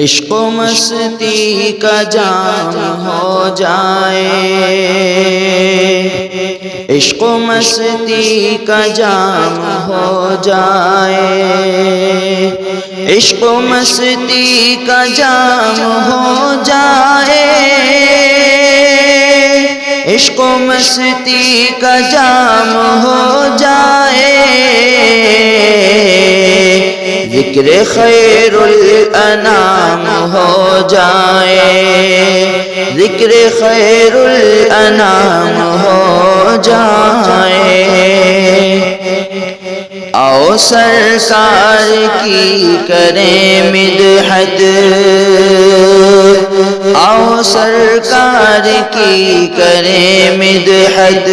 عشق و مستی کا جام ہو جائے، عشق و مستی کا جام ہو جائے، عشق و مستی کا جام ہو جائے، عشق و مستی کا جام ہو جائے، ذکر خیر الانام ہو جائے، ذکر خیر الانام ہو جائے۔ آؤ سرکار کی کریں مدحت، آؤ سرکار کی کریں مدحت،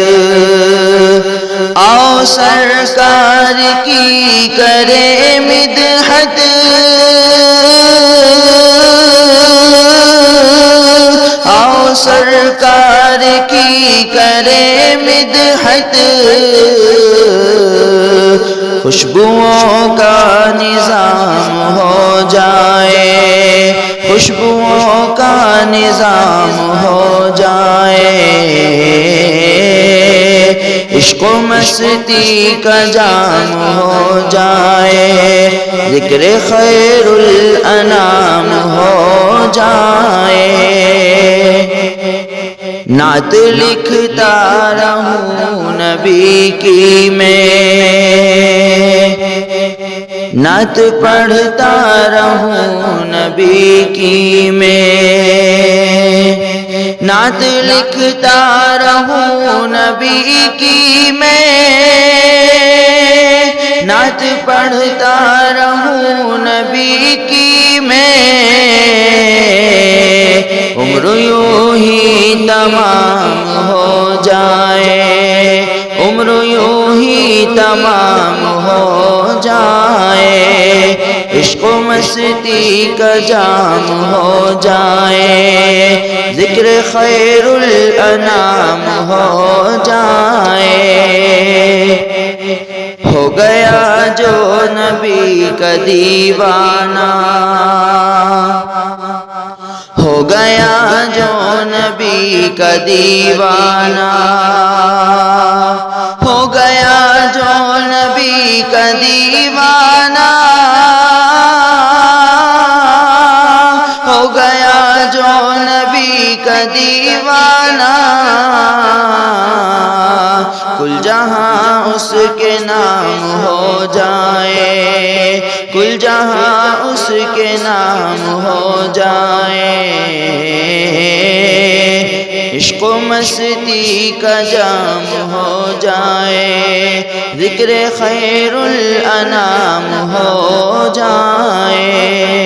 آؤ سرکار کی کریں مدحت، آؤ سرکار کی کریں مدحت، خوشبوؤں کا نظام ہو جائے، خوشبوؤں کا نظام ہو جائے، عشق و مستی کا جام ہو جائے، ذکر خیر الانام ہو جائے۔ نعت لکھتا رہوں نبی کی میں، نعت پڑھتا رہوں نبی کی میں، نعت لکھتا رہوں نبی کی میں، نعت پڑھتا رہوں نبی کی میں، عمر یوں ہی تمام ہو جائے، عمر یوں ہی تمام ہو جائے، عشق و مستی کا جام ہو جائے، ذکر خیر الانام ہو جائے۔ ہو گیا جو نبی کا دیوانہ، ہو گیا جو نبی کا دیوانہ، ہو گیا جو نبی کا دیوانہ، ہو گیا جو نبی کا دیوانہ، کل جہاں اس کے نام ہو جائے، کل جہاں اس کے نام ہو جائے، عشق و مستی کا جام ہو جائے، ذکر خیر الانام ہو جائے۔